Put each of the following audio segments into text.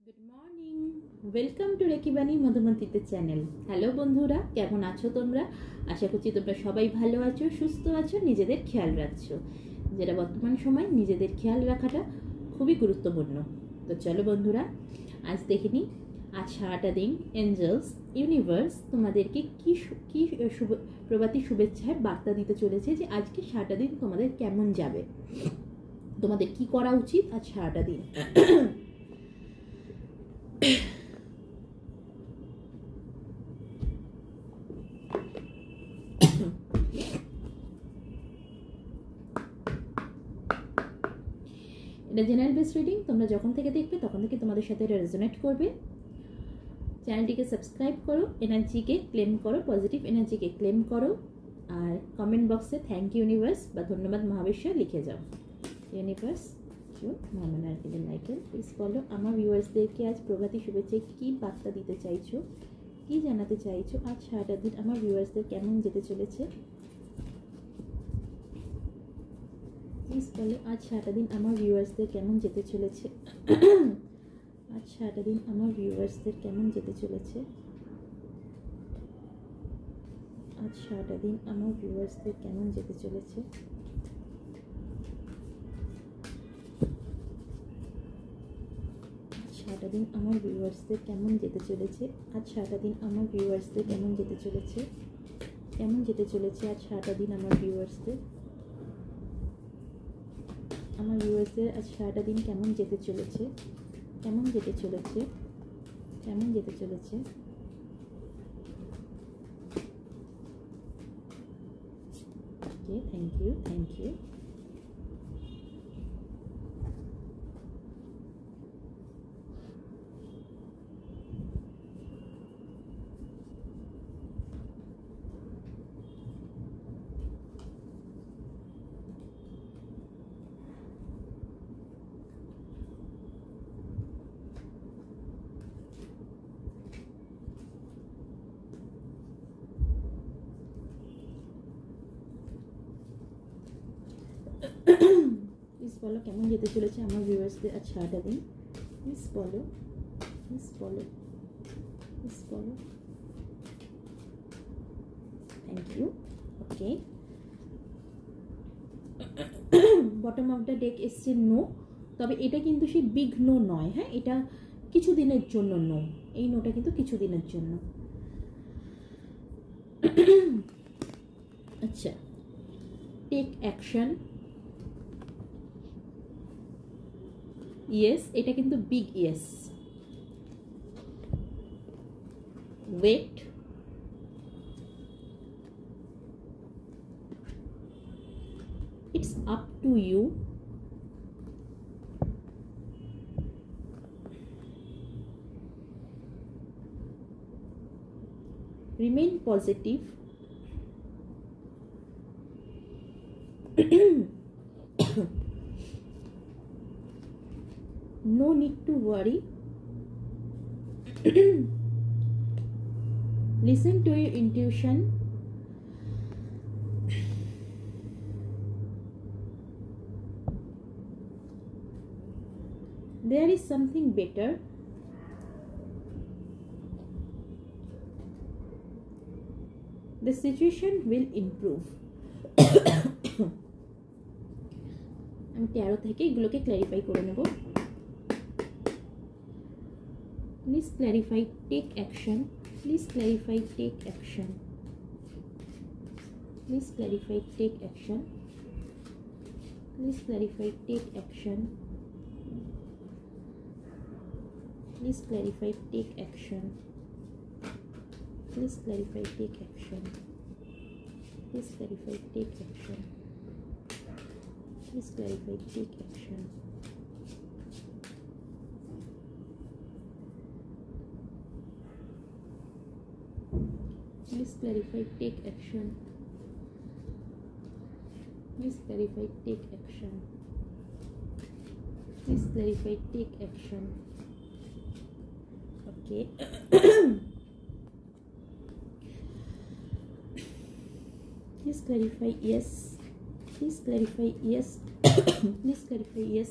Good morning, welcome to রেকিবাণী মধুমন্তিতে channel. Hello বন্ধুরা, কেমন আছো তোমরা? আশা করছি তোমরা সবাই ভালো আছো, সুস্থ আছো, নিজেদের খেয়াল রাখছো, যেটা বর্তমান সময় নিজেদের খেয়াল রাখাটা খুবই গুরুত্বপূর্ণ। তো চলো বন্ধুরা, আজ দেখে নিই আজ সারাটা দিন এঞ্জেলস ইউনিভার্স তোমাদেরকে কি প্রভাতী শুভেচ্ছায় বার্তা দিতে চলেছে, যে আজকে সারাটা দিন তোমাদের কেমন যাবে, তোমাদের কি করা উচিত আজ সারাটা দিন। এটা জেনারেল বেস রিডিং, তোমরা যখন থেকে দেখবে তখন থেকে তোমাদের সাথে এটা রেজোনেট করবে। চ্যানেলটিকে সাবস্ক্রাইব করো, এনার্জিকে ক্লেম করো, পজিটিভ এনার্জিকে ক্লেম করো, আর কমেন্ট বক্সে থ্যাংক ইউ ইউনিভার্স বা ধন্যবাদ মহাবিশ্ব লিখে যাও। ইউনিভার্স মহামান্য আর্কিটেল মাইকেল, প্লিজ বলো আমার ভিউয়ার্সদেরকে আজ প্রভাতী শুভেচ্ছায় কী বার্তা দিতে চাইছো, কী জানাতে চাইছো, আজ সারাটা দিন আমার ভিউয়ার্সদের কেমন যেতে চলেছে। প্লিজ বলো আজ সারাটা দিন আমার ভিউয়ার্সদের কেমন যেতে চলেছে। আজ সারাটা দিন আমার ভিউয়ার্সদের কেমন যেতে চলেছে। আজ সারাটা দিন আমার ভিউয়ার্সদের কেমন যেতে চলেছে। সারাটা দিন আমার ভিউয়ার্সদের কেমন যেতে চলেছে। আজ সারাটা দিন আমার ভিউয়ার্সদের কেমন যেতে চলেছে। কেমন যেতে চলেছে আজ সারাটা দিন আমার ভিউয়ার্সদের। আমার ভিউয়ার্সদের আজ সারাটা দিন কেমন যেতে চলেছে। কেমন যেতে চলেছে। কেমন যেতে চলেছে। Okay, thank you, thank you. Please বলো কেমন যেতে চলেছে আমার ভিউয়ার্সদের আজ সারাটা দিন। প্লিজ বলো, প্লিজ বলো, প্লিজ বলো। Thank you. Okay, bottom of the deck এসছে নো, তবে এটা কিন্তু সেই বিগ নো নয়। হ্যাঁ, এটা কিছু দিনের জন্য নো, এই নোটা কিন্তু কিছু দিনের জন্য। আচ্ছা, টেক অ্যাকশন। ইয়েস, এটা কিন্তু big yes. Wait, it's up to you. Remain positive. No need to worry. Listen to your intuition. There is something better. The situation will improve. আমি 13 থেকে এগুলোকে ক্ল্যারিফাই করে নেব। Please clarify, take action. Please clarify, take action. Please clarify, take action. Please clarify, take action. Please clarify, take action. Please clarify, take action. Please clarify, take action. Please clarify, take action. Please clarify, take action. Please clarify, take action. Please clarify, take action. Okay. Please clarify, yes. Please clarify, yes. Please clarify, yes.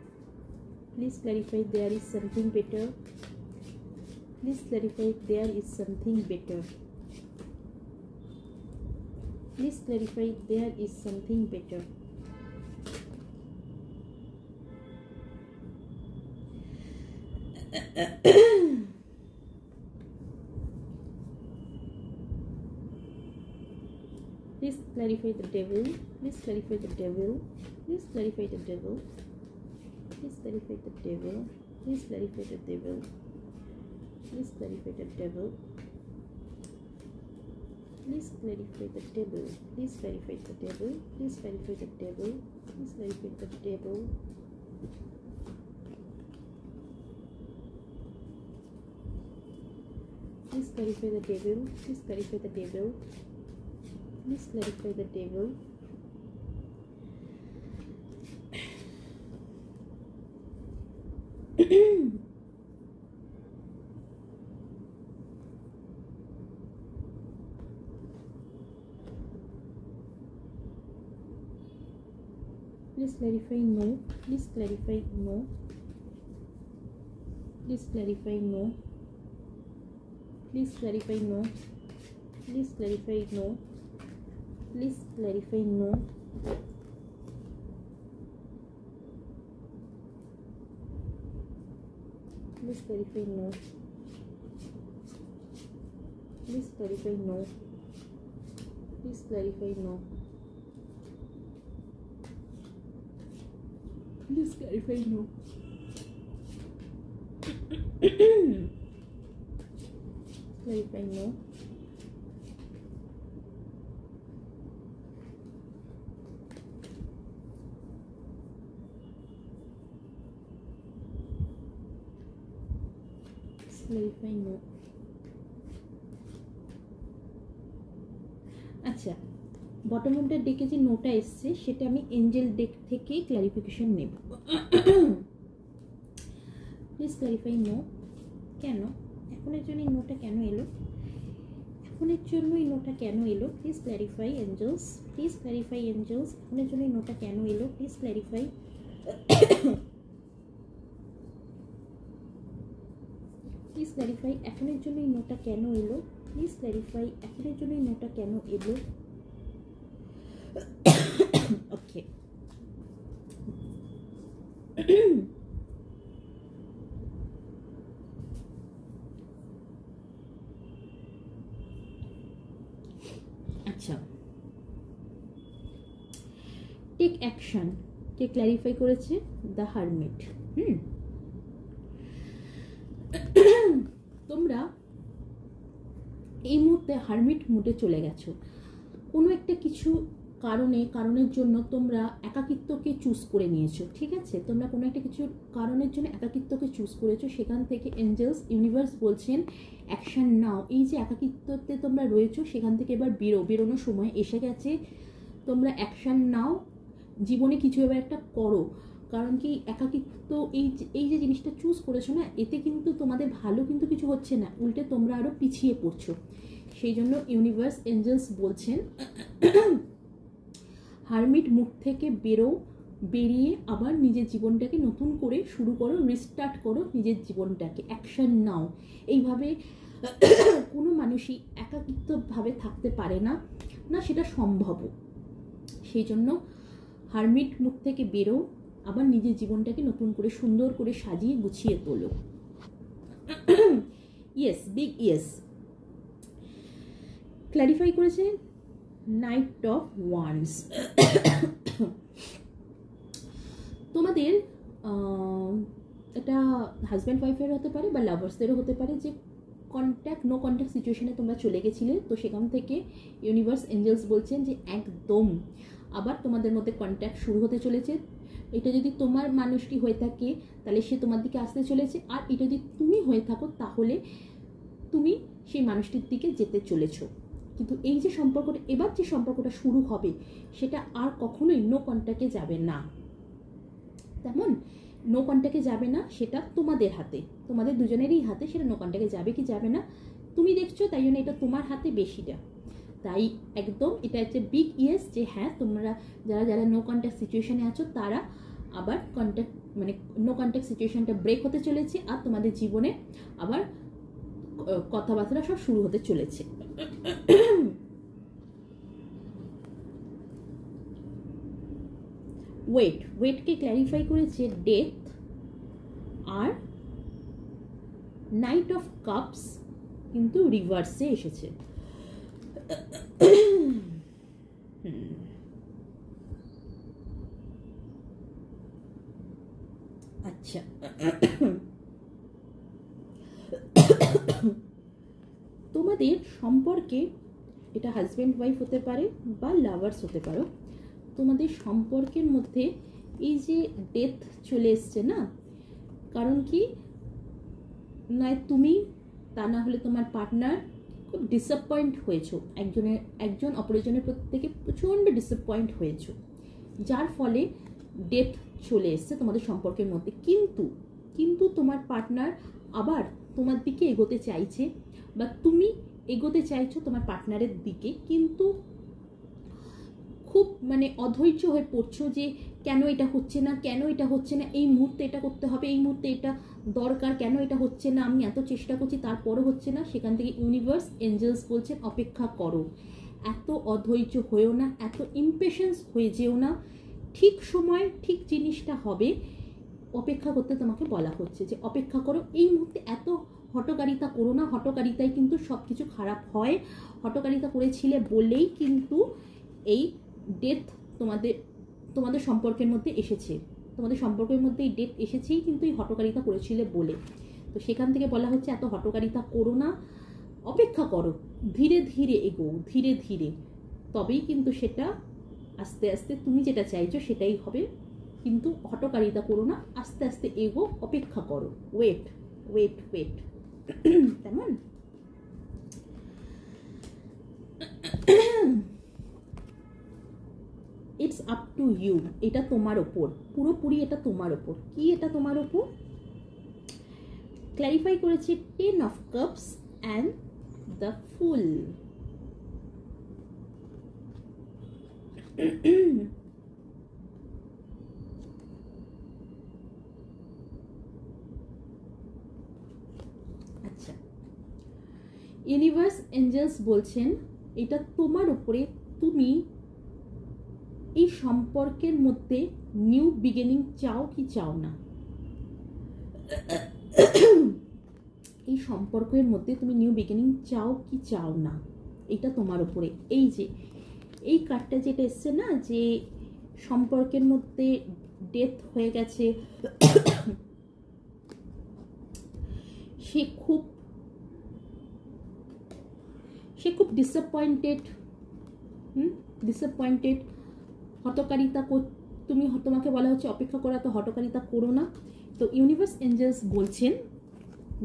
Please clarify there is something better. Please clarify there is something better. Please clarify there is something better. Please clarify the devil. Please clarify the devil. Please clarify the devil. Please clarify the devil. Please clarify the devil. Please clarify the devil. Please clarify the devil. Please clarify the devil. Please clarify the devil. Please clarify the devil. Please clarify the devil. Please clarify the devil. Please clarify the devil. Please clarify no. Please clarify no. Please clarify no. Please clarify no. Please clarify no. Please clarify no. Please clarify no. Please clarify no. Please clarify no. Please clarify no. Clarify no. Clarify no. আচ্ছা, bottom of the ডেকে যে নোটা এসছে সেটা আমি angel deck থেকে clarification নেব। Please clarify no. কেন এখনের জন্য এই নোটা কেন এলো? এখনের জন্য এই নোটা কেন এলো? Please clarify angels. Please clarify angels. এখনের জন্য এই নোটা কেন এলো? Please clarify. প্লিজ ক্লারিফাই এখনের জন্য এই নোটা কেন এলো? প্লিজ ক্লারিফাই এখনের জন্য এই নোটা কেন এলো? ওকে, আচ্ছা, টেক অ্যাকশন কে ক্ল্যারিফাই করেছে দ্য হারমিট। তোমরা এই মুহূর্তে হারমিট মুডে চলে গেছো। কোনো একটা কিছু কারণের জন্য তোমরা একাকিত্বকে চুজ করে নিয়েছো, ঠিক আছে? তোমরা কোনো একটা কিছু কারণের জন্য একাকিত্বকে চুজ করেছো, সেখান থেকে এঞ্জেলস ইউনিভার্স বলছেন অ্যাকশন নাও। এই যে একাকিত্বতে তোমরা রয়েছো সেখান থেকে এবার বেরোনোর সময় এসে গেছে। তোমরা অ্যাকশন নাও, জীবনে কিছু এবার একটা করো। কারণ কি একাকিত্ব এই যে জিনিসটা চুজ করেছো না, এতে কিন্তু তোমাদের ভালো কিন্তু কিছু হচ্ছে না, উল্টে তোমরা আরও পিছিয়ে পড়ছো। সেই জন্য ইউনিভার্স এঞ্জেলস বলছেন হারমিট মুড থেকে বেরিয়ে আবার নিজের জীবনটাকে নতুন করে শুরু করো, রিস্টার্ট করো নিজের জীবনটাকে, অ্যাকশন নাও। এইভাবে কোনো মানুষই একাকিত্বভাবে থাকতে পারে না, সেটা সম্ভবও। সেই জন্য হারমিট মুড থেকে বেরো, আবার নিজের জীবনটাকে নতুন করে সুন্দর করে সাজিয়ে গুছিয়ে তোলো। Yes, big yes. ক্ল্যারিফাই করেছে নাইট অফ ওয়ান্স। তোমাদের এটা হাজব্যান্ড ওয়াইফের হতে পারে বা লাভার্সদেরও হতে পারে, যে নো কন্ট্যাক্ট সিচুয়েশনে তোমরা চলে গেছিলে। তো সেখান থেকে ইউনিভার্স এঞ্জেলস বলছেন যে একদম আবার তোমাদের মধ্যে কন্ট্যাক্ট শুরু হতে চলেছে। এটা যদি তোমার মানুষটি হয়ে থাকে তাহলে সে তোমার দিকে আসতে চলেছে, আর এটা যদি তুমি হয়ে থাকো তাহলে তুমি সেই মানুষটির দিকে যেতে চলেছো। কিন্তু এই যে সম্পর্কটা, এবার যে সম্পর্কটা শুরু হবে সেটা আর কখনোই নো কন্ট্যাক্টে যাবে না। তেমন নো কন্ট্যাক্টে যাবে না, সেটা তোমাদের হাতে, তোমাদের দুজনেরই হাতে। সেটা নো কন্ট্যাক্টে যাবে কি যাবে না তুমি দেখছো, তাই জন্য এটা তোমার হাতে বেশিটা। তাই একদম এটা হচ্ছে বিগ ইয়েস যে হ্যাঁ, তোমরা যারা নো কন্ট্যাক্ট সিচুয়েশনে আছো তারা আবার কন্ট্যাক্ট মানে নো কন্ট্যাক্ট সিচুয়েশনটা ব্রেক হতে চলেছে, আর তোমাদের জীবনে আবার কথাবার্তা সব শুরু হতে চলেছে। ওয়েটকে ক্ল্যারিফাই করেছে ডেথ, আর নাইট অফ কাপস কিন্তু রিভার্সে এসেছে। আচ্ছা, তোমাদের সম্পর্কে, এটা হাজব্যান্ড ওয়াইফ হতে পারে বা লাভার্স হতে পারো, তোমাদের সম্পর্কের মধ্যে এই যে ডেথ চলে এসছে না, কারণ কি নয় তুমি, তা না হলে তোমার পার্টনার খুব ডিসঅ্যাপয়েন্ট হয়েছো, একজন অপরজনের থেকে প্রচণ্ড ডিসঅ্যাপয়েন্ট হয়েছো, যার ফলে ডেথ চলে এসছে তোমাদের সম্পর্কের মধ্যে। কিন্তু তোমার পার্টনার আবার তোমার দিকে এগোতে চাইছে, বা তুমি এগোতে চাইছো তোমার পার্টনারের দিকে, কিন্তু খুব মানে অধৈর্য হয়ে পড়ছো যে কেন এটা হচ্ছে না, এই মুহূর্তে এটা করতে হবে, এই মুহূর্তে এটা দরকার, কেন এটা হচ্ছে না, আমি এত চেষ্টা করছি তারপরও হচ্ছে না। সেখান থেকে ইউনিভার্স, এঞ্জেলস বলছেন অপেক্ষা করো, এত অধৈর্য হয়েও না, এত ইমপেশেন্স হয়ে যেও না, ঠিক সময় ঠিক জিনিসটা হবে, অপেক্ষা করতে তোমাকে বলা হচ্ছে যে অপেক্ষা করো। এই মুহূর্তে এত হঠকারিতা করো না, হঠকারিতায় কিন্তু সব কিছু খারাপ হয়, হঠকারিতা করেছিলে বলেই কিন্তু এই ডেথ তোমাদের সম্পর্কের মধ্যে এসেছে, তোমাদের সম্পর্কের মধ্যে এই ডেথ এসেছেই কিন্তু এই হঠকারিতা করেছিলে বলে। তো সেখান থেকে বলা হচ্ছে এত হঠকারিতা করো না, অপেক্ষা করো, ধীরে ধীরে এগো, ধীরে ধীরে, তবেই কিন্তু সেটা আস্তে আস্তে তুমি যেটা চাইছো সেটাই হবে। কিন্তু হঠকারিতা করো না, আস্তে আস্তে এগো, অপেক্ষা করো, ওয়েট ওয়েট ওয়েট। তেমন ইটস আপ টু ইউ, এটা তোমার ওপর, পুরোপুরি এটা তোমার ওপর। কি এটা তোমার ওপর? ক্ল্যারিফাই করেছে 10 of cups and the fool। আচ্ছা, ইউনিভার্স, এঞ্জেলস বলছেন এটা তোমার উপরে, তুমি এই সম্পর্কের মধ্যে নিউ বিগিনিং চাও কি চাও না, এই সম্পর্কের মধ্যে তুমি নিউ বিগিনিং চাও কি চাও না, এটা তোমার উপরে। এই যে এই কার্ডটা যেটা এসছে না, যে সম্পর্কের মধ্যে ডেথ হয়ে গেছে, সে খুব ডিসঅ্যাপয়েন্টেড, হঠকারিতা তোমাকে বলা হচ্ছে অপেক্ষা করা, তো হঠকারিতা করো না। তো ইউনিভার্স, এঞ্জেলস বলছেন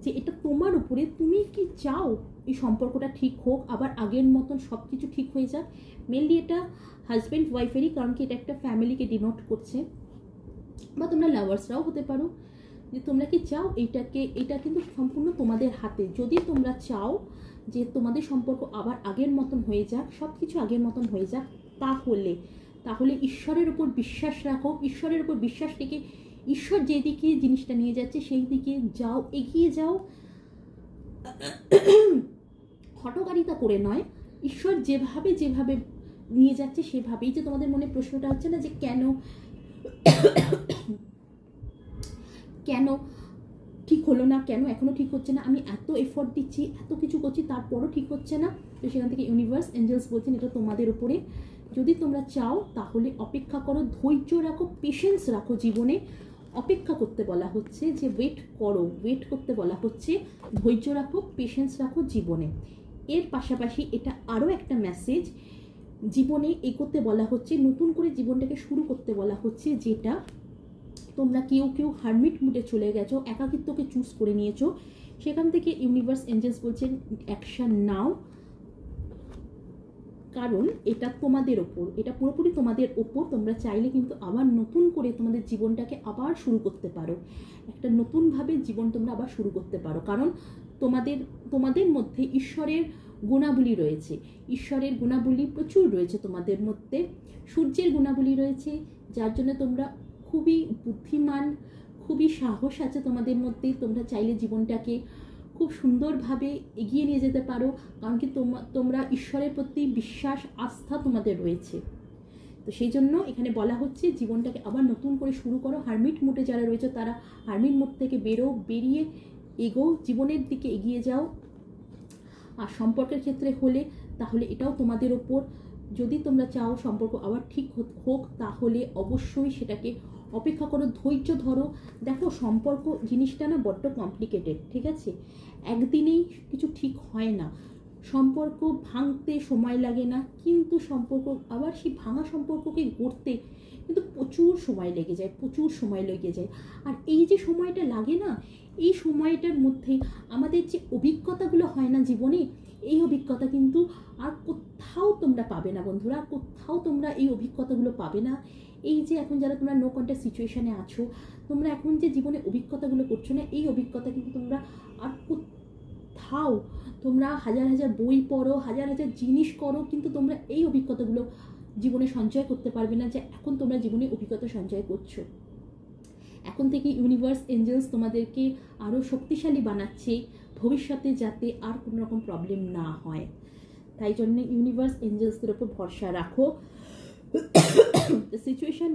যে এটা তোমার উপরে, তুমি কি চাও এই সম্পর্কটা ঠিক হোক, আবার আগের মতন সব কিছু ঠিক হয়ে যাক। মেনলি এটা হাজব্যান্ড ওয়াইফেরই, কারণ কি এটা একটা ফ্যামিলিকে ডিনোট করছে, বা তোমরা লাভার্সরাও হতে পারো, যে তোমরা কি চাও এটা কিন্তু সম্পূর্ণ তোমাদের হাতে। যদি তোমরা চাও যে তোমাদের সম্পর্ক আবার আগের মতন হয়ে যাক, সব কিছু আগের মতন হয়ে যাক, তাহলে ঈশ্বরের উপর বিশ্বাস রাখো, ঈশ্বরের উপর বিশ্বাস রেখে ঈশ্বর যেদিকে জিনিসটা নিয়ে যাচ্ছে সেই দিকে যাও, এগিয়ে যাও, হঠকারিতা করে নয়, ঈশ্বর যেভাবে নিয়ে যাচ্ছে সেভাবেই। যে তোমাদের মনে প্রশ্নটা হচ্ছে না যে কেন ঠিক হলো না, কেন এখনো ঠিক হচ্ছে না, আমি এত এফোর্ট দিচ্ছি, এত কিছু করছি, তারপরও ঠিক হচ্ছে না। তো সেখান থেকে ইউনিভার্স, এঞ্জেলস বলছেন এটা তোমাদের উপরে। যদি তোমরা চাও তাহলে অপেক্ষা করো, ধৈর্য রাখো, পেশেন্স রাখো, জীবনে অপেক্ষা করতে বলা হচ্ছে, যে ওয়েট করো, ওয়েট করতে বলা হচ্ছে, ধৈর্য রাখো, পেশেন্স রাখো জীবনে। এর পাশাপাশি এটা আরও একটা মেসেজ, জীবনে এগোতে বলা হচ্ছে, নতুন করে জীবনটাকে শুরু করতে বলা হচ্ছে, যেটা তোমরা কেউ হারমিট মুডে চলে গেছো, একাকিত্বকে চুজ করে নিয়েছো, সেখান থেকে ইউনিভার্স, এঞ্জেলস বলছেন অ্যাকশন নাও, কারণ এটা তোমাদের ওপর, এটা পুরোপুরি তোমাদের ওপর। তোমরা চাইলে কিন্তু আবার নতুন করে তোমাদের জীবনটাকে আবার শুরু করতে পারো, একটা নতুনভাবে জীবন তোমরা আবার শুরু করতে পারো, কারণ তোমাদের মধ্যে ঈশ্বরের গুণাবলী রয়েছে, ঈশ্বরের গুণাবলী প্রচুর রয়েছে তোমাদের মধ্যে, সূর্যের গুণাবলী রয়েছে, যার জন্য তোমরা খুবই বুদ্ধিমান, খুবই সাহস আছে তোমাদের মধ্যে, তোমরা চাইলে জীবনটাকে খুব সুন্দরভাবে এগিয়ে নিয়ে যেতে পারো, কারণ কি তোমরা ঈশ্বরের প্রতি বিশ্বাস আস্থা তোমাদের রয়েছে। তো সেই জন্য এখানে বলা হচ্ছে জীবনটাকে আবার নতুন করে শুরু করো। হারমিট মোডে যারা রয়েছে তারা হারমিট মোড থেকে বেরিয়ে এগো, জীবনের দিকে এগিয়ে যাও। আর সম্পর্কের ক্ষেত্রে হলে তাহলে এটাও তোমাদের ওপর, যদি তোমরা চাও সম্পর্ক আবার ঠিক হোক তাহলে অবশ্যই সেটাকে অপেক্ষা করো, ধৈর্য ধরো। দেখো সম্পর্ক জিনিসটা না বড্ড কমপ্লিকেটেড, ঠিক আছে? একদিনেই কিছু ঠিক হয় না, সম্পর্ক ভাঙতে সময় লাগে না, কিন্তু সম্পর্ক আবার সেই ভাঙা সম্পর্ককে গড়তে কিন্তু প্রচুর সময় লেগে যায়, প্রচুর সময় লেগে যায়। আর এই যে সময়টা লাগে না, এই সময়টার মধ্যে আমাদের যে অভিজ্ঞতাগুলো হয় না জীবনে, এই অভিজ্ঞতা কিন্তু আর কোথাও তোমরা পাবে না বন্ধুরা, কোথাও তোমরা এই অভিজ্ঞতাগুলো পাবে না। এই যে এখন যারা তোমরা নো কন্ট্যাক্ট সিচুয়েশানে আছো, তোমরা এখন যে জীবনে অভিজ্ঞতাগুলো করছো না, এই অভিজ্ঞতা কিন্তু তোমরা আর কোথাও, তোমরা হাজার হাজার বই পড়ো, হাজার হাজার জিনিস করো, কিন্তু তোমরা এই অভিজ্ঞতাগুলো জীবনে সঞ্চয় করতে পারবে না যে এখন তোমরা জীবনে অভিজ্ঞতা সঞ্চয় করছো। এখন থেকে ইউনিভার্স এঞ্জেলস তোমাদেরকে আরও শক্তিশালী বানাচ্ছে ভবিষ্যতে, যাতে আর কোনো রকম প্রবলেম না হয়। তাই জন্য ইউনিভার্স এঞ্জেলসদের উপর ভরসা রাখো। the situation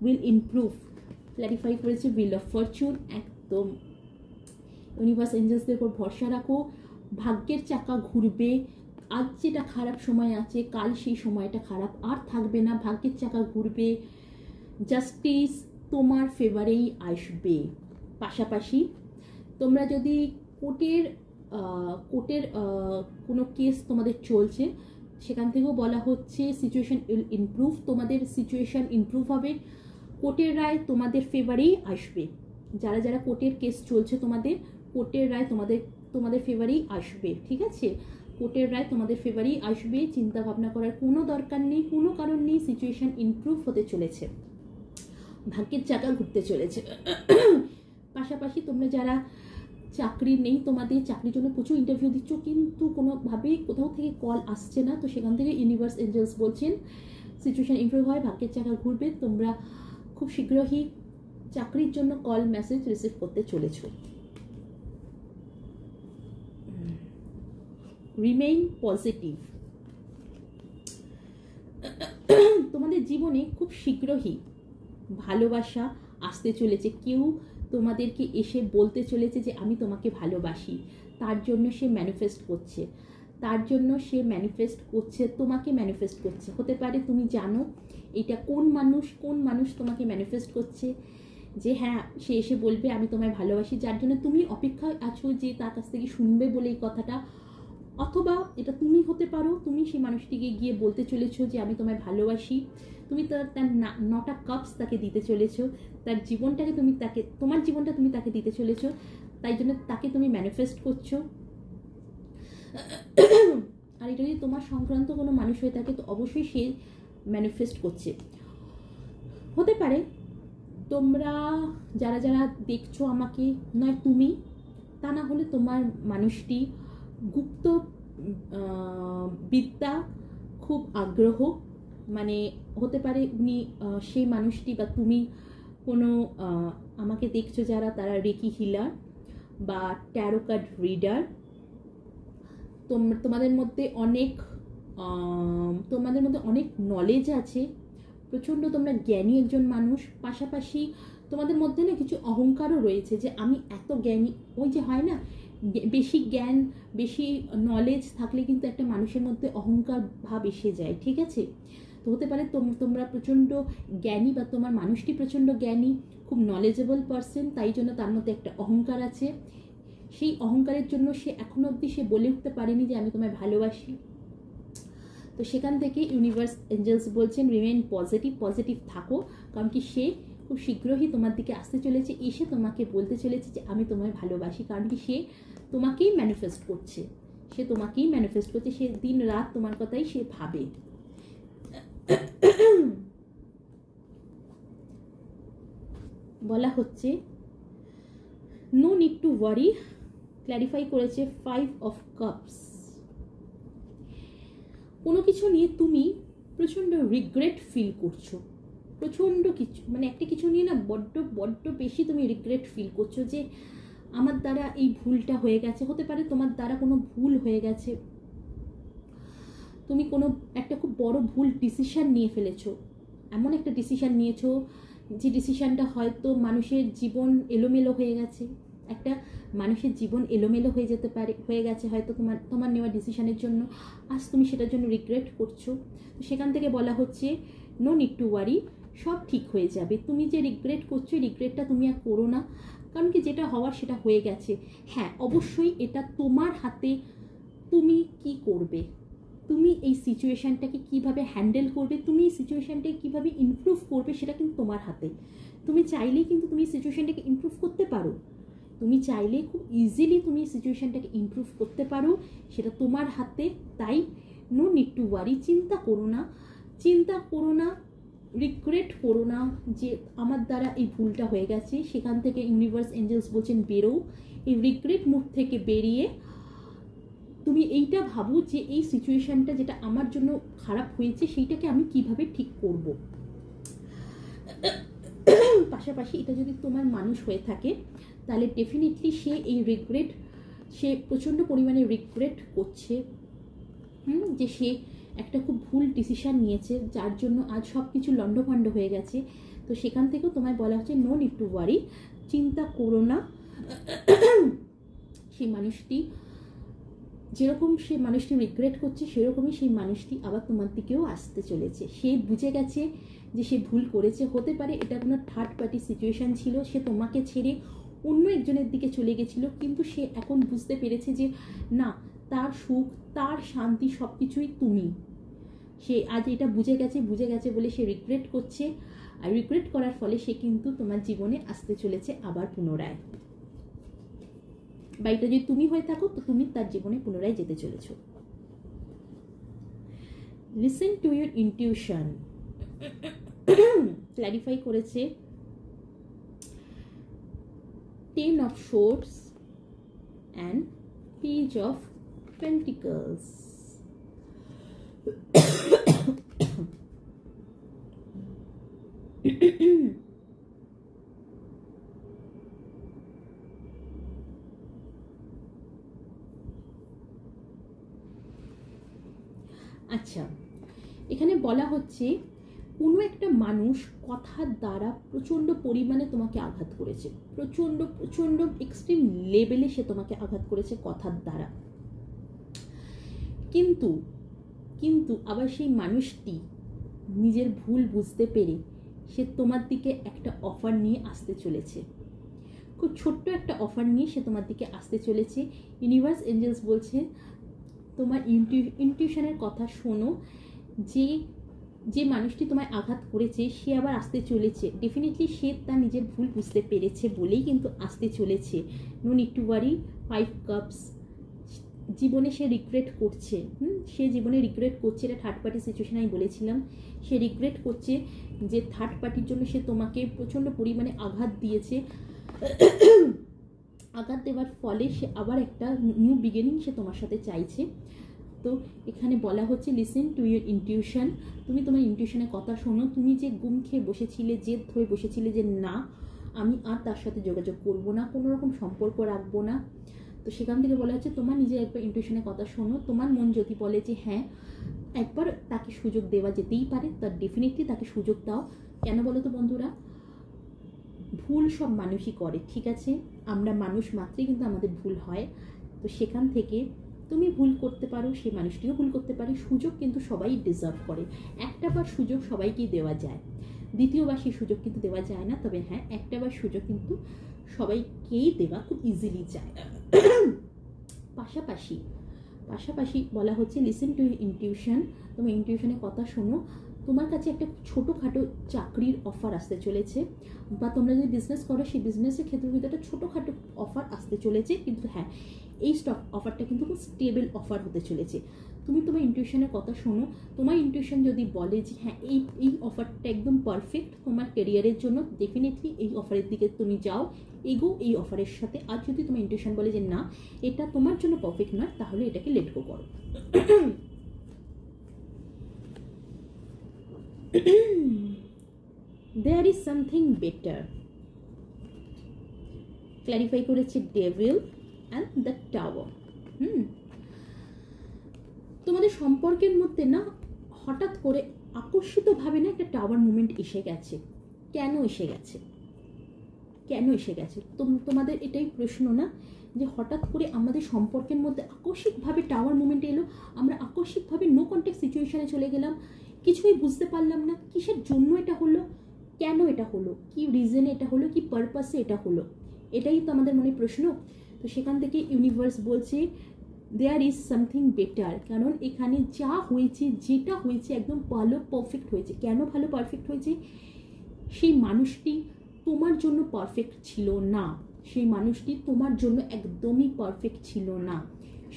will improve। Clarify করেছে হুইল অফ ফরচুন। একদম ইউনিভার্স এঞ্জেলসদের উপর ভরসা রাখো, ভাগ্যের চাকা ঘুরবে। আজ যেটা খারাপ সময় আছে, কাল সেই সময়টা খারাপ আর থাকবে না, ভাগ্যের চাকা ঘুরবে, জাস্টিস তোমার ফেভারেই আসবে। পাশাপাশি তোমরা যদি কোর্টের কোনো কেস তোমাদের চলছে, সেখান থেকেও বলা হচ্ছে সিচুয়েশন উইল ইমপ্রুভ, তোমাদের সিচুয়েশন ইমপ্রুভ হবে, কোর্টের রায় তোমাদের ফেভারেই আসবে। যারা যারা কোর্টের কেস চলছে তোমাদের, কোর্টের রায় তোমাদের ফেভারেই আসবে, ঠিক আছে? কোর্টের রায় তোমাদের ফেভারেই আসবে, চিন্তা ভাবনা করার কোনো দরকার নেই, কোনো কারণ নেই। সিচুয়েশন ইমপ্রুভ হতে চলেছে, ভাগ্যের চাকা ঘুরতে চলেছে। পাশাপাশি তোমরা যারা চাকরি নেই, তোমাদের চাকরির জন্য প্রচুর ইন্টারভিউ দিচ্ছ, কিন্তু কোনোভাবেই কোথাও থেকে কল আসছে না, তো সেখান থেকে ইউনিভার্স এঞ্জেলস বলছেন সিচুয়েশন ইমপ্রুভ হয়, ভাগ্যের চাকা ঘুরবে, তোমরা খুব শীঘ্রই চাকরির জন্য কল মেসেজ রিসিভ করতে চলেছ। Remain positive. তোমাদের জীবনে খুব শীঘ্রই ভালোবাসা আসতে চলেছে, কেউ তোমাদেরকে এসে বলতে চলেছে যে আমি তোমাকে ভালোবাসি, তার জন্য সে ম্যানিফেস্ট করছে, তোমাকে ম্যানিফেস্ট করছে। হতে পারে তুমি জানো এটা কোন মানুষ তোমাকে ম্যানিফেস্ট করছে, যে হ্যাঁ সে এসে বলবে আমি তোমায় ভালোবাসি, যার জন্য তুমি অপেক্ষায় আছো যে তার কাছ থেকে শুনবে বলে এই কথাটা। অথবা এটা তুমি হতে পারো, তুমি সেই মানুষটিকে গিয়ে বলতে চলেছো যে আমি তোমায় ভালোবাসি, তুমি তার 9টা কাপস তাকে দিতে চলেছো, তার জীবনটাকে তোমার জীবনটা তুমি তাকে দিতে চলেছো, তাই জন্য তাকে তুমি ম্যানিফেস্ট করছো। আর এটা যদি তোমার সংক্রান্ত কোনো মানুষ হয়ে থাকে তো অবশ্যই সে ম্যানিফেস্ট করছে। হতে পারে তোমরা যারা যারা দেখছো আমাকে, নয় তুমি, তা না হলে তোমার মানুষটি গুপ্ত বিদ্যা খুব আগ্রহ, মানে হতে পারে উনি সেই মানুষটি বা তুমি কোনো আমাকে দেখছো যারা, তারা রেকি হিলার বা ট্যারো কার্ড রিডার। তোমাদের মধ্যে অনেক নলেজ আছে, প্রচণ্ড তোমরা জ্ঞানী একজন মানুষ। পাশাপাশি তোমাদের মধ্যে না কিছু অহংকারও রয়েছে যে আমি এত জ্ঞানী, ওই যে হয় না বেশি জ্ঞান বেশি নলেজ থাকলে কিন্তু একটা মানুষের মধ্যে অহংকার ভাব এসে যায়, ঠিক আছে? তো হতে পারে তোমরা প্রচণ্ড জ্ঞানী বা তোমার মানুষটি প্রচণ্ড জ্ঞানী, খুব নলেজেবল পারসন, তাই জন্য তার মধ্যে একটা অহংকার আছে। সেই অহংকারের জন্য সে এখনো অবধি সে বলে উঠতে পারেনি যে আমি তোমায় ভালোবাসি। তো সেখান থেকে ইউনিভার্স এঞ্জেলস বলছেন রিমেইন পজিটিভ থাকো, কারণ কি সে খুব শীঘ্রই তোমার দিকে আসতে চলেছে, এসে তোমাকে বলতে চলেছে যে আমি তোমায় ভালোবাসি, কারণ কি সে তোমাকেই ম্যানিফেস্ট করছে, সে দিন রাত তোমার কথাই সে ভাবে। বলা হচ্ছে no need to worry, clarify করেছে 5 অফ কাপস। কোনো কিছু নিয়ে তুমি প্রচণ্ড রিগ্রেট ফিল করছো, প্রচণ্ড কিছু মানে একটা কিছু নিয়ে না বড্ড বড্ড বেশি তুমি রিগ্রেট ফিল করছো যে আমার দ্বারা এই ভুলটা হয়ে গেছে। হতে পারে তোমার দ্বারা কোনো ভুল হয়ে গেছে, তুমি কোনো একটা খুব বড় ভুল ডিসিশন নিয়ে ফেলেছো, এমন একটা ডিসিশন নিয়েছো যে ডিসিশনটা হয়তো মানুষের জীবন এলোমেলো হয়ে গেছে। একটা মানুষের জীবন এলোমেলো হয়ে যেতে পারে, হয়ে গেছে হয়তো তোমার নেওয়া ডিসিশনের জন্য। আজ তুমি সেটার জন্য রিগ্রেট করছো। তো সেখান থেকে বলা হচ্ছে নো নিড টু ওয়ারি, সব ঠিক হয়ে যাবে। তুমি যে রিগ্রেট করছো, রিগ্রেটটা তুমি আর করো না, কারণ কি যেটা হওয়ার সেটা হয়ে গেছে। হ্যাঁ, অবশ্যই এটা তোমার হাতে, তুমি কি করবে, তুমি এই সিচুয়েশানটাকে কিভাবে হ্যান্ডেল করবে, তুমি এই সিচুয়েশানটাকে কীভাবে ইমপ্রুভ করবে, সেটা কিন্তু তোমার হাতে। তুমি চাইলেই কিন্তু তুমি এই সিচুয়েশানটাকে ইমপ্রুভ করতে পারো, তুমি চাইলে খুব ইজিলি তুমি এই সিচুয়েশানটাকে ইমপ্রুভ করতে পারো, সেটা তোমার হাতে। তাই নো নিড টু ওয়ারি, চিন্তা করো না, চিন্তা করো না, রিগ্রেট করো না যে আমার দ্বারা এই ভুলটা হয়ে গেছে। সেখান থেকে ইউনিভার্স এঞ্জেলস বলছেন বেরো, এই রিগ্রেট মুড থেকে বেরিয়ে তুমি এইটা ভাবো যে এই সিচুয়েশানটা যেটা আমার জন্য খারাপ হয়েছে সেইটাকে আমি কিভাবে ঠিক করব। পাশাপাশি এটা যদি তোমার মানুষ হয়ে থাকে তাহলে ডেফিনেটলি সে এই রিগ্রেট, সে প্রচণ্ড পরিমাণে রিগ্রেট করছে যে সে একটা খুব ভুল ডিসিশান নিয়েছে, যার জন্য আজ সব কিছু লণ্ডভণ্ড হয়ে গেছে। তো সেখান থেকেও তোমায় বলা হচ্ছে নো নিড টু ওয়ারি, চিন্তা করো না। সেই মানুষটি যেরকম সে মানুষটি রিগ্রেট করছে, সেরকমই সেই মানুষটি আবার তোমার দিকেও আসতে চলেছে। সে বুঝে গেছে যে সে ভুল করেছে। হতে পারে এটা কোনো থার্ড পার্টি সিচুয়েশান ছিল, সে তোমাকে ছেড়ে অন্য একজনের দিকে চলে গেছিলো, কিন্তু সে এখন বুঝতে পেরেছে যে না, তার সুখ, তার শান্তি সব কিছুই তুমি। সে আজ এটা বুঝে গেছে বলে সে রিগ্রেট করছে, আর রিগ্রেট করার ফলে সে কিন্তু তোমার জীবনে আসতে চলেছে আবার পুনরায়। বা এটা যদি তুমি হয়ে থাকো তো তুমি তার জীবনে পুনরায় যেতে চলেছো। Listen to your intuition, clarify করেছে 10 of Swords and Page of Pentacles. আচ্ছা, এখানে বলা হচ্ছে কোনো একটা মানুষ কথার দ্বারা প্রচণ্ড পরিমাণে তোমাকে আঘাত করেছে, প্রচণ্ড প্রচণ্ড এক্সট্রিম লেভেলে সে তোমাকে আঘাত করেছে কথার দ্বারা। কিন্তু কিন্তু আবার সেই মানুষটি নিজের ভুল বুঝতে পেরে সে তোমার দিকে একটা অফার নিয়ে আসতে চলেছে, খুব ছোট্ট একটা অফার নিয়ে সে তোমার দিকে আসতে চলেছে। ইউনিভার্স এঞ্জেলস বলছে তোমার ইনটিউশনের কথা শোনো, যে মানুষটি তোমায় আঘাত করেছে সে আবার আসতে চলেছে। ডেফিনেটলি সে তার নিজের ভুল বুঝতে পেরেছে বলেই কিন্তু আসতে চলেছে। No need to worry, 5 cups. জীবনে সে রিগ্রেট করছে, সে জীবনে রিগ্রেট করছে। এটা থার্ড পার্টি সিচুয়েশন আমি বলেছিলাম। সে রিগ্রেট করছে যে থার্ড পার্টির জন্য সে তোমাকে প্রচণ্ড পরিমাণে আঘাত দিয়েছে। আঘাত দেওয়ার ফলে সে আবার একটা নিউ বিগিনিং সে তোমার সাথে চাইছে। তো এখানে বলা হচ্ছে লিসেন টু ইউর ইনটিউশন, তুমি তোমার ইনটিউশনের কথা শোনো। তুমি যে গুম খেয়ে বসেছিলে, জেদ ধরে বসেছিলে যে না আমি আর তার সাথে যোগাযোগ করব না, কোনো রকম সম্পর্ক রাখবো না, তো সেখান থেকে বলা হচ্ছে তোমার নিজের একবার ইনটিউশনের কথা শোনো। তোমার মন যদি বলে যে হ্যাঁ একবার তাকে সুযোগ দেওয়া যেতেই পারে, তার ডেফিনেটলি তাকে সুযোগ দাও। কেন বলো তো বন্ধুরা, ভুল সব মানুষই করে, ঠিক আছে? আমরা মানুষ মাত্রই কিন্তু আমাদের ভুল হয়। তো সেখান থেকে তুমি ভুল করতে পারো, সেই মানুষটিও ভুল করতে পারে। সুযোগ কিন্তু সবাই ডিজার্ভ করে। একটা বার সুযোগ সবাইকেই দেওয়া যায়, দ্বিতীয়বার সেই সুযোগ কিন্তু দেওয়া যায় না। তবে হ্যাঁ, একটা বার সুযোগ কিন্তু সবাইকেই দেওয়া খুব ইজিলি যায়। পাশাপাশি বলা হচ্ছে লিসেন টু ইনটিউশন, তোমার ইনটিউশনের কথা শোনো। তোমার কাছে একটা ছোটোখাটো চাকরির অফার আসতে চলেছে, বা তোমরা যদি বিজনেস করো সেই বিজনেসের ক্ষেত্রে কিন্তু একটা ছোটোখাটো অফার আসতে চলেছে। কিন্তু হ্যাঁ, এই স্টক অফারটা কিন্তু খুব স্টেবল অফার হতে চলেছে। তুমি তোমার ইনটিউশনের কথা শোনো। তোমার ইনটিউশন যদি বলে যে হ্যাঁ এই অফারটা একদম পারফেক্ট তোমার ক্যারিয়ারের জন্য, ডেফিনেটলি এই অফারের দিকে তুমি যাও, এগো এই অফারের সাথে। আর যদি তোমার ইনটিউশন বলে যে না এটা তোমার জন্য পারফেক্ট নয়, তাহলে এটাকে লেট গো করো। There is something better. Clarify করেছে ডেভিল অ্যান্ড দ্য টাওয়ার। তোমাদের সম্পর্কের মধ্যে না হঠাৎ করে আকর্ষিতভাবে না একটা টাওয়ার মুভমেন্ট এসে গেছে। কেন এসে গেছে? কেন এসে গেছে তোমাদের এটাই প্রশ্ন না, যে হঠাৎ করে আমাদের সম্পর্কের মধ্যে আকস্মিকভাবে টাওয়ার মুভমেন্ট এলো, আমরা আকস্মিকভাবে নো কন্ট্যাক্ট সিচুয়েশনে চলে গেলাম, কিছুই বুঝতে পারলাম না কিসের জন্য এটা হলো, কেন এটা হলো, কি রিজনে এটা হলো, কি পারপাসে এটা হলো, এটাই তো আমাদের মনে প্রশ্ন। তো সেখান থেকে ইউনিভার্স বলছে দেয়ার ইজ সামথিং বেটার। কারণ এখানে যা হয়েছে, যেটা হয়েছে একদম ভালো পারফেক্ট হয়েছে। কেন ভালো পারফেক্ট হয়েছে? সেই মানুষটি তোমার জন্য পারফেক্ট ছিল না, সেই মানুষটি তোমার জন্য একদমই পারফেক্ট ছিল না।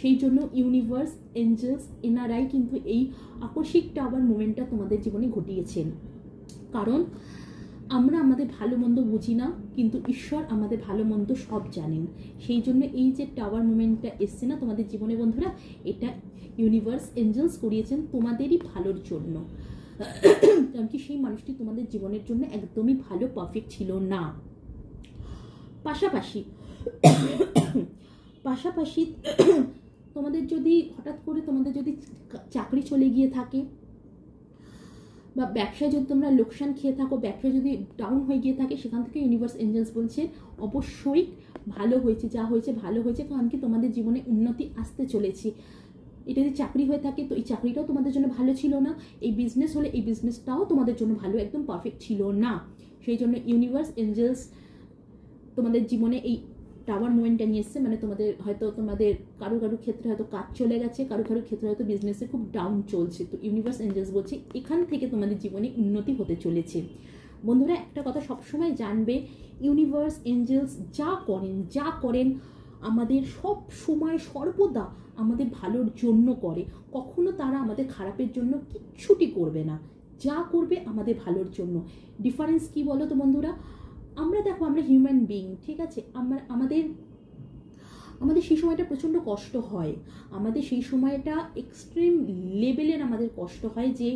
সেই জন্য ইউনিভার্স, এঞ্জেলস এনারাই কিন্তু এই আকস্মিক টাওয়ার মুভমেন্টটা তোমাদের জীবনে ঘটিয়েছেন। কারণ আমরা আমাদের ভালো মন্দ বুঝি না, কিন্তু ঈশ্বর আমাদের ভালো মন্দ সব জানেন। সেই জন্য এই যে টাওয়ার মুভমেন্টটা এসছে না তোমাদের জীবনে বন্ধুরা, এটা ইউনিভার্স, এঞ্জেলস করিয়েছেন তোমাদেরই ভালোর জন্য। কারণ কি সেই মানুষটি তোমাদের জীবনের জন্য একদমই ভালো পারফেক্ট ছিল না। পাশাপাশি তোমাদের যদি হঠাৎ করে তোমাদের যদি চাকরি চলে গিয়ে থাকে, বা ব্যবসায় যদি তোমরা লোকসান খেয়ে থাকো, ব্যবসা যদি ডাউন হয়ে গিয়ে থাকে, সেখান থেকে ইউনিভার্স, এঞ্জেলস বলছে অবশ্যই ভালো হয়েছে, যা হয়েছে ভালো হয়েছে। কারণ কি তোমাদের জীবনে উন্নতি আসতে চলেছে। এটা যদি চাকরি হয়ে থাকে তো এই চাকরিটাও তোমাদের জন্য ভালো ছিল না, এই বিজনেস হলে এই বিজনেসটাও তোমাদের জন্য ভালো, একদম পারফেক্ট ছিল না। সেই জন্য ইউনিভার্স, এঞ্জেলস তোমাদের জীবনে এই টাওয়ার মুভমেন্টটা নিয়ে এসছে। মানে তোমাদের হয়তো কারো ক্ষেত্রে হয়তো কাজ চলে গেছে, কারো ক্ষেত্রে হয়তো বিজনেসে খুব ডাউন চলছে। তো ইউনিভার্স, এঞ্জেলস বলছে এখান থেকে তোমাদের জীবনে উন্নতি হতে চলেছে। বন্ধুরা একটা কথা সবসময় জানবে, ইউনিভার্স, এঞ্জেলস যা করেন আমাদের সব সময় সর্বদা আমাদের ভালোর জন্য করে। কখনো তারা আমাদের খারাপের জন্য কিচ্ছুটি করবে না, যা করবে আমাদের ভালোর জন্য। ডিফারেন্স কি বলো তো বন্ধুরা? আমরা দেখো, আমরা হিউম্যান বিইং, ঠিক আছে, আমাদের সেই সময়টা প্রচণ্ড কষ্ট হয়, আমাদের সেই সময়টা এক্সট্রিম লেভেলের আমাদের কষ্ট হয় যে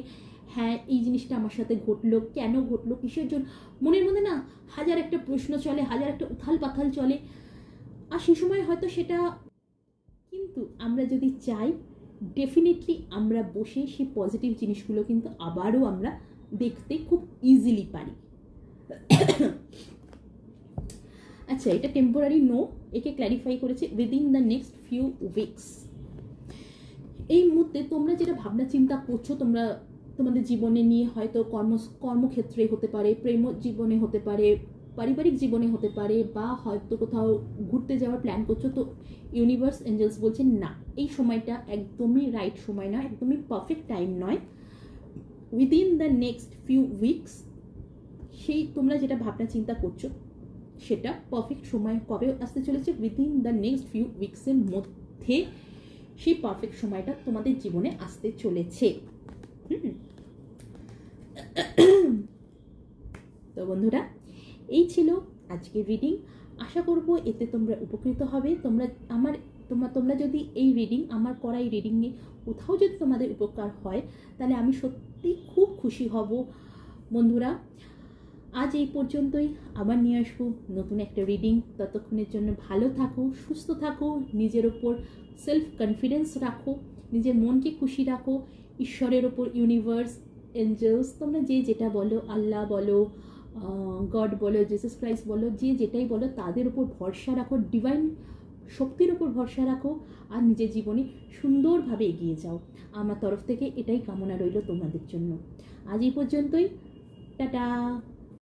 হ্যাঁ এই জিনিসটা আমার সাথে ঘটলো, কেন ঘটলো, কিসের জন্য, মনের মধ্যে না হাজার একটা প্রশ্ন চলে, হাজার একটা উথাল পাথাল চলে। আর সেই সময় হয়তো সেটা, কিন্তু আমরা যদি চাই ডেফিনেটলি আমরা বসে সেই পজিটিভ জিনিসগুলো কিন্তু আবারও আমরা দেখতে খুব ইজিলি পারি। আচ্ছা, এটা টেম্পোরারি নো, একে ক্ল্যারিফাই করেছে within the next few weeks. এই মুহূর্তে তোমরা যেটা ভাবনা চিন্তা করছো, তোমরা তোমাদের জীবনে নিয়ে, হয়তো কর্মক্ষেত্রে হতে পারে, প্রেম জীবনে হতে পারে, পারিবারিক জীবনে হতে পারে, বা হয়তো কোথাও ঘুরতে যাওয়ার প্ল্যান করছো, তো ইউনিভার্স, এঞ্জেলস বলছেন না, এই সময়টা একদমই রাইট সময় না, একদমই পারফেক্ট টাইম নয়। Within the next few weeks সেই তোমরা যেটা ভাবনা চিন্তা করছো সেটা পারফেক্ট সময় কবে আসতে চলেছে? উইদিন দ্য নেক্সট ফিউ উইকসের মধ্যে সেই পারফেক্ট সময়টা তোমাদের জীবনে আসতে চলেছে। তো বন্ধুরা, এই ছিল আজকের রিডিং। আশা করব এতে তোমরা উপকৃত হবে। তোমরা যদি এই রিডিং, আমার করা এই রিডিংয়ে কোথাও যদি তোমাদের উপকার হয়, তাহলে আমি সত্যি খুব খুশি হব। বন্ধুরা, আজ এই পর্যন্তই, আবার নিয়ে আসবো নতুন একটা রিডিং। ততক্ষণের জন্য ভালো থাকো, সুস্থ থাকো, নিজের ওপর সেলফ কনফিডেন্স রাখো, নিজের মনকে খুশি রাখো, ঈশ্বরের ওপর, ইউনিভার্স, এঞ্জেলস, তোমরা যে যেটা বলো, আল্লাহ বলো, গড বলো, জিসাস ক্রাইস্ট বলো, যে যেটাই বলো, তাদের ওপর ভরসা রাখো, ডিভাইন শক্তির ওপর ভরসা রাখো, আর নিজের জীবনে সুন্দরভাবে এগিয়ে যাও। আমার তরফ থেকে এটাই কামনা রইল তোমাদের জন্য। আজ এই পর্যন্তই, টাটা।